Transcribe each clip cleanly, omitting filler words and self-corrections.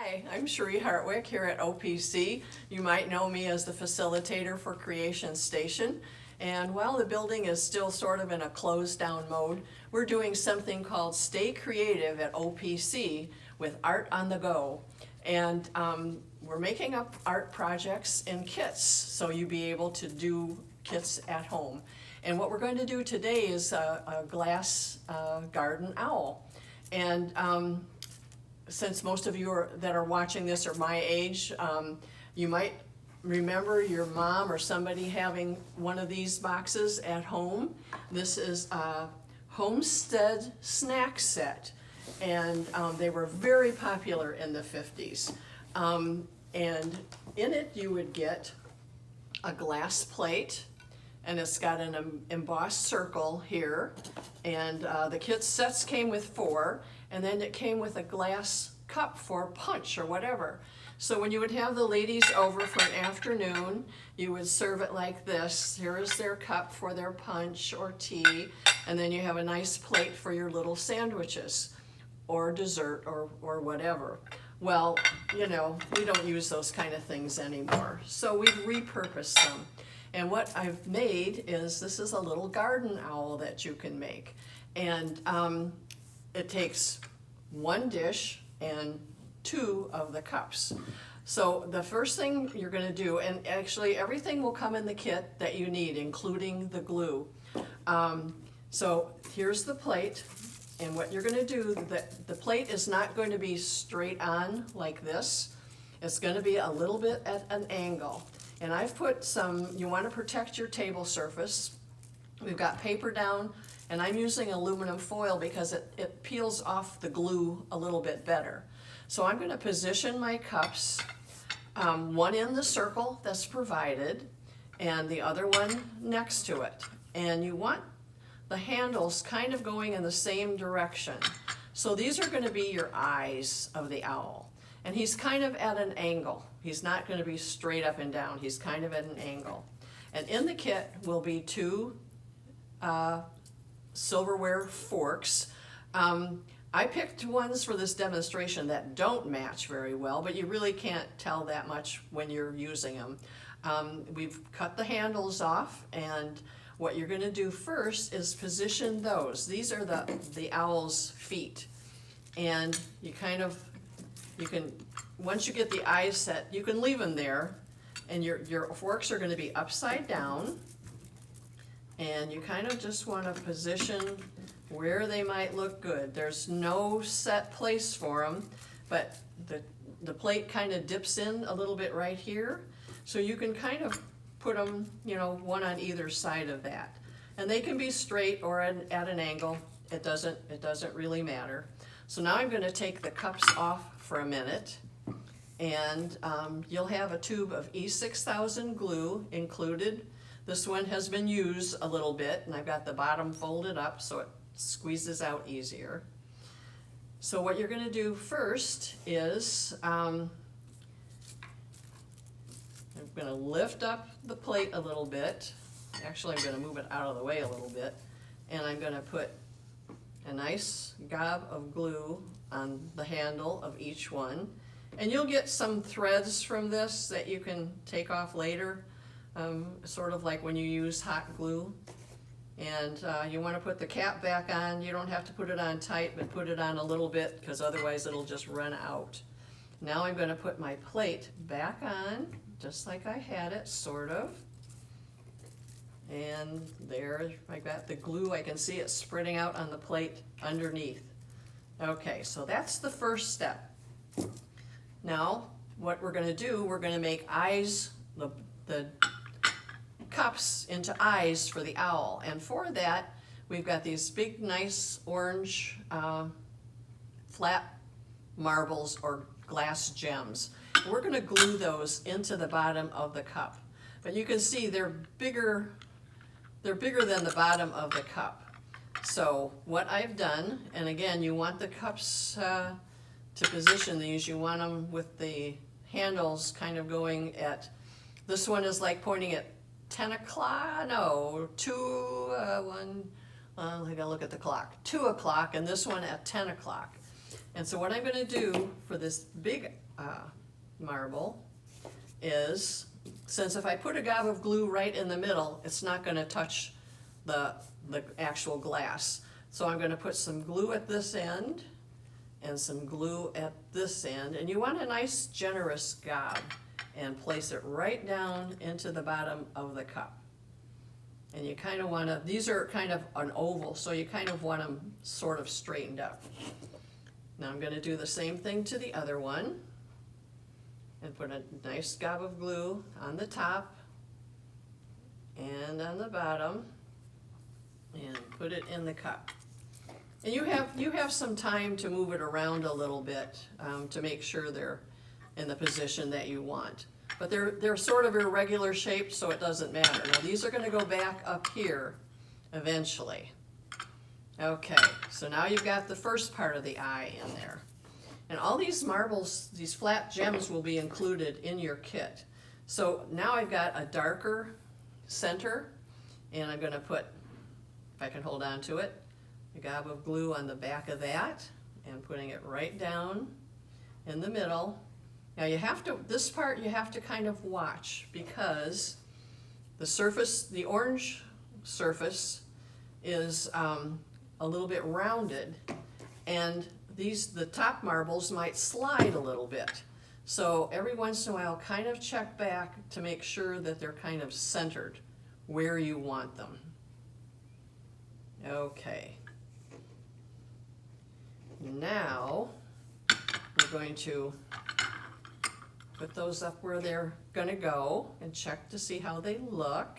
Hi, I'm Sheree Hartwick here at OPC. You might know me as the facilitator for Creation Station. And while the building is still sort of in a closed down mode, we're doing something called Stay Creative at OPC with Art on the Go. And we're making up art projects in kits, so you'll be able to do kits at home. And what we're going to do today is a glass garden owl. And since most of you that are watching this are my age, you might remember your mom or somebody having one of these boxes at home. This is a Homestead Snack Set, and they were very popular in the 50s. And in it you would get a glass plate, and it's got an embossed circle here, and the kit sets came with 4, and then it came with a glass cup for punch or whatever. So when you would have the ladies over for an afternoon, you would serve it like this. Here is their cup for their punch or tea, and then you have a nice plate for your little sandwiches or dessert or whatever. Well, you know, we don't use those kind of things anymore, so we've repurposed them. And what I've made is, this is a little garden owl that you can make. And it takes 1 dish and 2 of the cups. So the first thing you're gonna do, and actually everything will come in the kit that you need, including the glue. So here's the plate, and what you're gonna do, the plate is not going to be straight on like this. It's gonna be a little bit at an angle. And I've put some, you wanna protect your table surface. We've got paper down, and I'm using aluminum foil because it peels off the glue a little bit better. So I'm gonna position my cups, one in the circle that's provided, and the other one next to it. And you want the handles kind of going in the same direction. So these are gonna be your eyes of the owl. And he's kind of at an angle. He's not gonna be straight up and down. He's kind of at an angle. And in the kit will be 2 silverware forks. I picked ones for this demonstration that don't match very well, but you really can't tell that much when you're using them. We've cut the handles off, and what you're gonna do first is position those. These are the owl's feet. And you can, once you get the eyes set, you can leave them there, and your forks are gonna be upside down. And you kind of just want to position where they might look good. There's no set place for them, but the plate kind of dips in a little bit right here. So you can kind of put them, you know, one on either side of that. And they can be straight or at an angle. It doesn't really matter. So now I'm going to take the cups off for a minute, and you'll have a tube of E6000 glue included. This one has been used a little bit, and I've got the bottom folded up so it squeezes out easier. So what you're gonna do first is, I'm gonna lift up the plate a little bit. Actually, I'm gonna move it out of the way a little bit, and I'm gonna put a nice gob of glue on the handle of each one. And you'll get some threads from this that you can take off later. Sort of like when you use hot glue. And you want to put the cap back on. You don't have to put it on tight, but put it on a little bit, because otherwise it'll just run out. Now I'm going to put my plate back on, just like I had it, sort of. And there, I got the glue. I can see it spreading out on the plate underneath. Okay, so that's the first step. Now, what we're going to do, we're going to make eyes, the cups into eyes for the owl. And for that, we've got these big, nice orange flat marbles or glass gems. We're going to glue those into the bottom of the cup. But you can see they're bigger than the bottom of the cup. So what I've done, and again, you want the cups to position these, you want them with the handles kind of going at, this one is like pointing at 10 o'clock, no, 1, I gotta look at the clock, 2 o'clock, and this one at 10 o'clock. And so what I'm gonna do for this big marble is, since if I put a gob of glue right in the middle, it's not gonna touch the actual glass. So I'm gonna put some glue at this end and some glue at this end. And you want a nice generous gob, and place it right down into the bottom of the cup. And you kind of want to, these are kind of an oval, so you kind of want them sort of straightened up. Now I'm going to do the same thing to the other one, and put a nice gob of glue on the top and on the bottom, and put it in the cup. And you have some time to move it around a little bit to make sure they're in the position that you want. But they're sort of irregular shaped, so it doesn't matter. Now these are going to go back up here eventually. Okay, so now you've got the first part of the eye in there. And all these marbles, these flat gems, will be included in your kit. So now I've got a darker center, and I'm going to put, if I can hold on to it, a gob of glue on the back of that, and putting it right down in the middle. Now you have to, this part you have to kind of watch, because the surface, the orange surface is a little bit rounded, and the top marbles might slide a little bit. So every once in a while, kind of check back to make sure that they're kind of centered where you want them. Okay. Now we're going to put those up where they're gonna go and check to see how they look.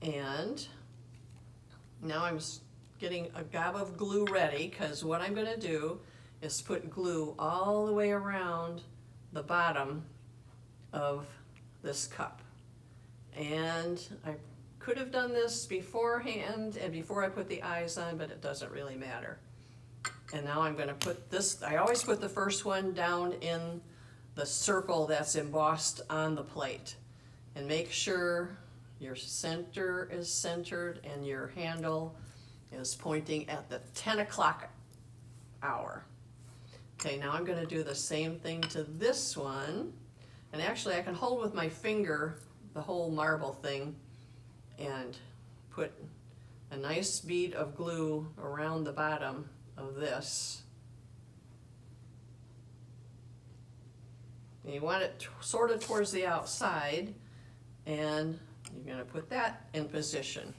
And now I'm getting a gob of glue ready, because what I'm gonna do is put glue all the way around the bottom of this cup. And I could have done this beforehand and before I put the eyes on, but it doesn't really matter. And now I'm gonna put this, I always put the first one down in the circle that's embossed on the plate, and make sure your center is centered and your handle is pointing at the 10 o'clock hour. Okay, now I'm going to do the same thing to this one, and actually I can hold with my finger the whole marble thing and put a nice bead of glue around the bottom of this. And you want it sort of towards the outside, and you're going to put that in position.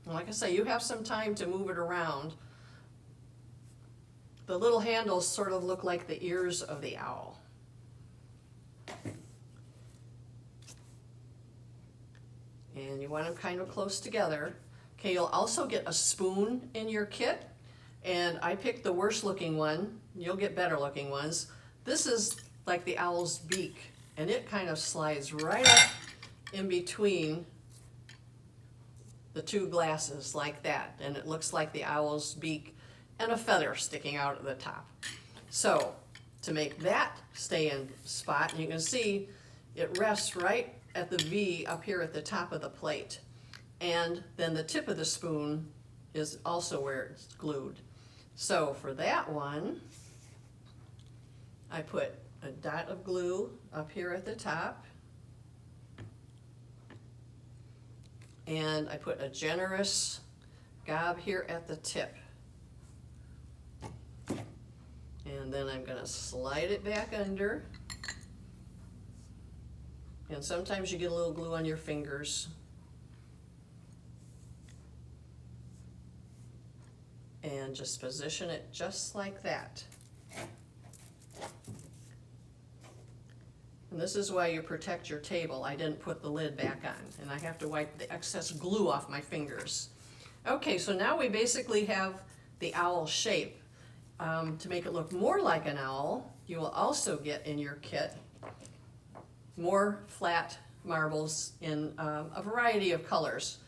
And like I say, you have some time to move it around. The little handles sort of look like the ears of the owl. And you want them kind of close together. Okay, you'll also get a spoon in your kit, and I picked the worst looking one. You'll get better looking ones. This is like the owl's beak, and it kind of slides right up in between the two glasses like that, and it looks like the owl's beak and a feather sticking out at the top. So to make that stay in spot, you can see it rests right at the V up here at the top of the plate, and then the tip of the spoon is also where it's glued. So for that one, I put a dot of glue up here at the top, and I put a generous gob here at the tip. And then I'm going to slide it back under. And sometimes you get a little glue on your fingers. And just position it just like that. And this is why you protect your table. I didn't put the lid back on, and I have to wipe the excess glue off my fingers. Okay, so now we basically have the owl shape. To make it look more like an owl, you will also get in your kit more flat marbles in a variety of colors.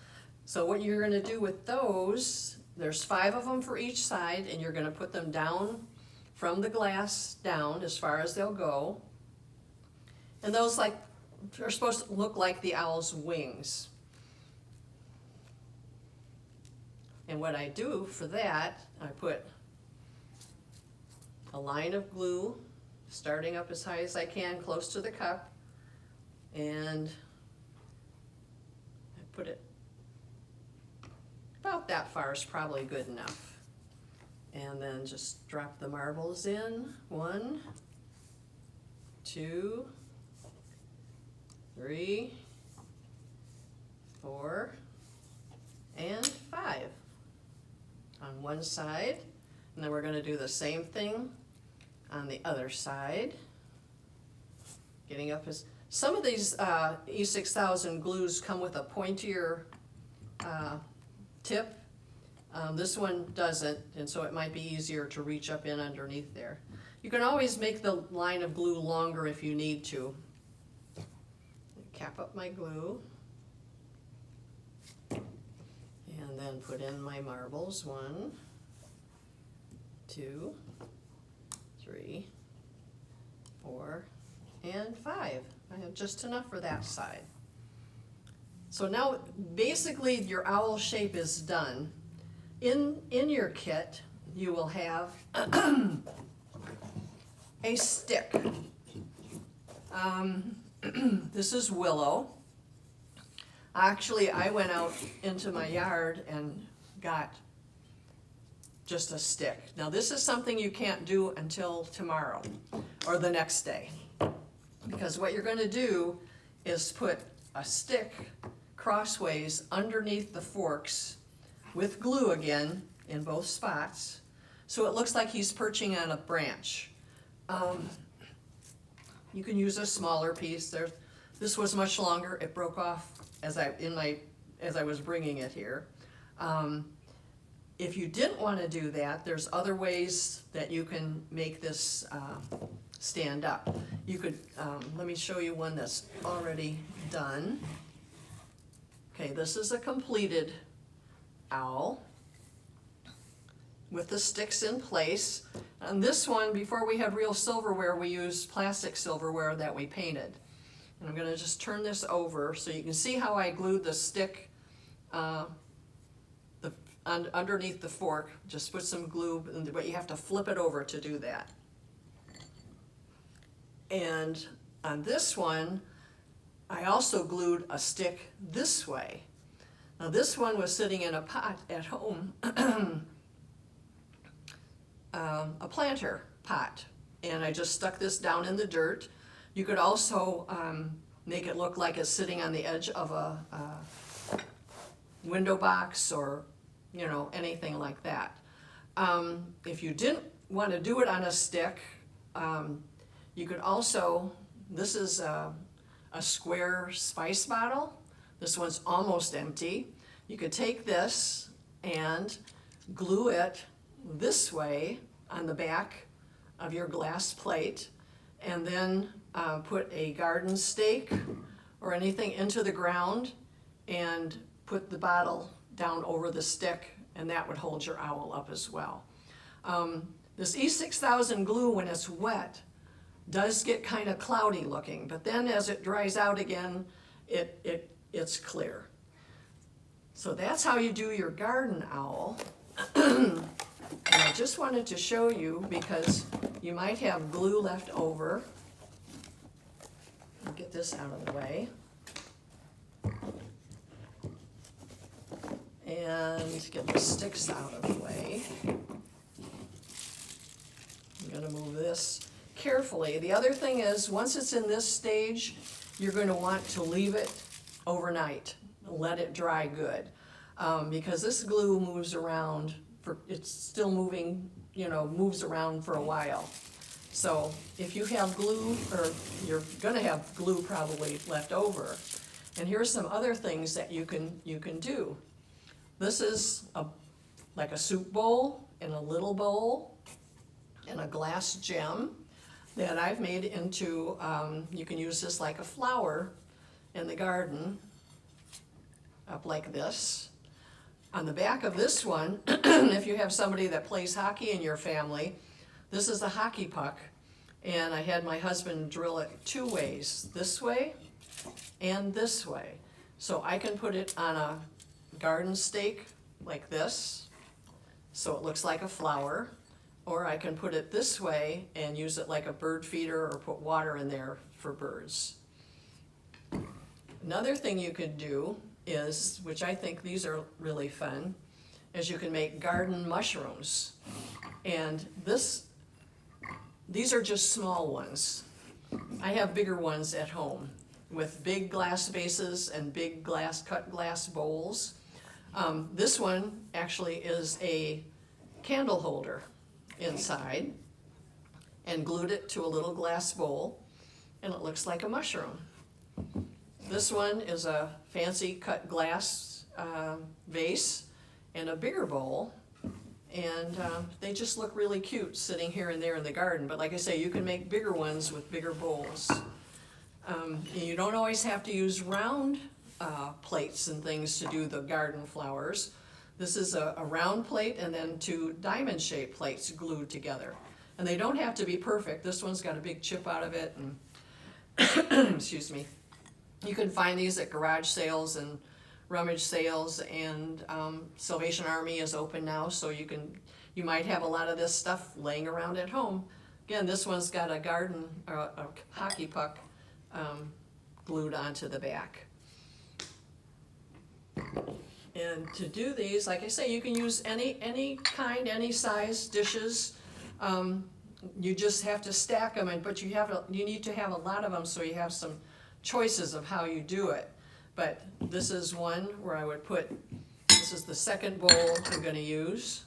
So what you're going to do with those, there's 5 of them for each side, and you're going to put them down from the glass down as far as they'll go. And those are supposed to look like the owl's wings. And what I do for that, I put a line of glue, starting up as high as I can, close to the cup, and I put it about that far is probably good enough. And then just drop the marbles in. 1, 2, 3, 4, and 5 on one side. And then we're going to do the same thing on the other side. Getting up as some of these E6000 glues come with a pointier tip. This one doesn't, and so it might be easier to reach up in underneath there. You can always make the line of glue longer if you need to. Cap up my glue. And then put in my marbles. 1, 2, 3, 4, and 5. I have just enough for that side. So now basically your owl shape is done. In your kit you will have a stick. This is willow. Actually, I went out into my yard and got just a stick. Now this is something you can't do until tomorrow or the next day, because what you're going to do is put a stick crossways underneath the forks with glue again in both spots, so it looks like he's perching on a branch. You can use a smaller piece. This was much longer. It broke off as I was bringing it here. If you didn't want to do that, there's other ways that you can make this stand up. You could, let me show you one that's already done. Okay, this is a completed owl with the sticks in place. And this one, before we had real silverware, we used plastic silverware that we painted. And I'm going to just turn this over so you can see how I glued the stick underneath the fork. Just put some glue, but you have to flip it over to do that. And on this one, I also glued a stick this way. Now this one was sitting in a pot at home, a planter pot, and I just stuck this down in the dirt. You could also make it look like it's sitting on the edge of a window box, or anything like that. If you didn't want to do it on a stick, you could also, this is a square spice bottle. This one's almost empty. You could take this and glue it this way on the back of your glass plate, and then put a garden stake or anything into the ground and put the bottle down over the stick, and that would hold your owl up as well. This E6000 glue, when it's wet, does get kind of cloudy looking, but then as it dries out again, it's clear. So that's how you do your garden owl. And I just wanted to show you because you might have glue left over. I'll get this out of the way. And get the sticks out of the way. I'm going to move this carefully. The other thing is, once it's in this stage, you're going to want to leave it overnight. Let it dry good. Because this glue moves around, it's still moving, moves around for a while. So if you have glue, or you're going to have glue probably left over. And here's some other things that you can do. This is like a soup bowl and a little bowl and a glass gem that I've made into, you can use this like a flower in the garden, up like this. On the back of this one, if you have somebody that plays hockey in your family, this is a hockey puck, and I had my husband drill it 2 ways, this way and this way. So I can put it on a garden stake like this, so it looks like a flower, or I can put it this way and use it like a bird feeder or put water in there for birds. Another thing you could do is, which I think these are really fun, is you can make garden mushrooms. And these are just small ones. I have bigger ones at home with big glass vases and big cut glass bowls. This one actually is a candle holder inside, and glued it to a little glass bowl, and it looks like a mushroom. This one is a fancy cut glass vase and a bigger bowl, and they just look really cute sitting here and there in the garden. But like I say, you can make bigger ones with bigger bowls. You don't always have to use round plates and things to do the garden flowers. This is a round plate and then 2 diamond-shaped plates glued together. And they don't have to be perfect. This one's got a big chip out of it, and excuse me. You can find these at garage sales and rummage sales, and Salvation Army is open now, so you might have a lot of this stuff laying around at home. Again, this one's got a hockey puck glued onto the back. And to do these, like I say, you can use any kind, any size dishes. You just have to stack them, but you need to have a lot of them, so you have some choices of how you do it. But this is one where I would this is the second bowl I'm going to use,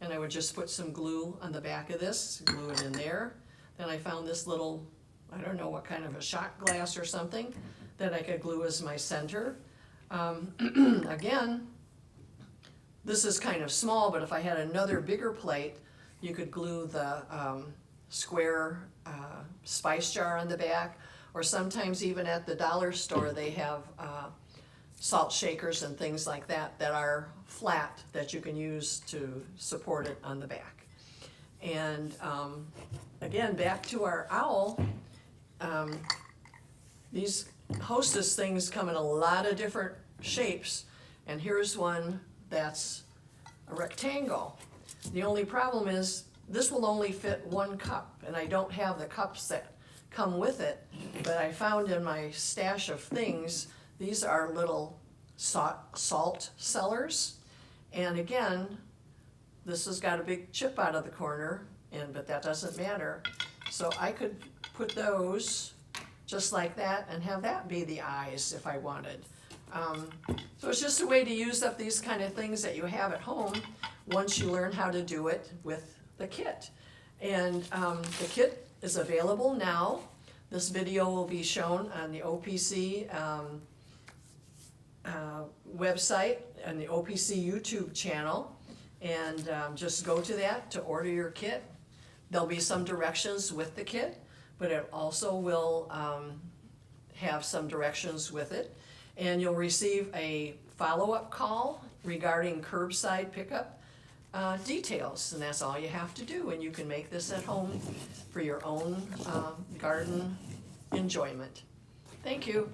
and I would just put some glue on the back of this, glue it in there. Then I found this little, I don't know what kind of a shot glass or something, that I could glue as my center. Again, this is kind of small, but if I had another bigger plate, you could glue the square spice jar on the back, or sometimes even at the dollar store they have salt shakers and things like that that are flat that you can use to support it on the back. And again, back to our owl, these hostess things come in a lot of different shapes, and here's one that's a rectangle. The only problem is this will only fit 1 cup, and I don't have the cups that come with it, but I found in my stash of things, these are little salt cellars. And again, this has got a big chip out of the corner, but that doesn't matter. So I could put those just like that and have that be the eyes if I wanted. So it's just a way to use up these kind of things that you have at home once you learn how to do it with the kit. And the kit is available now. This video will be shown on the OPC website and the OPC YouTube channel, and just go to that to order your kit. There'll be some directions with the kit, but it also will have some directions with it, and you'll receive a follow-up call regarding curbside pickup details, and that's all you have to do, and you can make this at home for your own garden enjoyment. Thank you.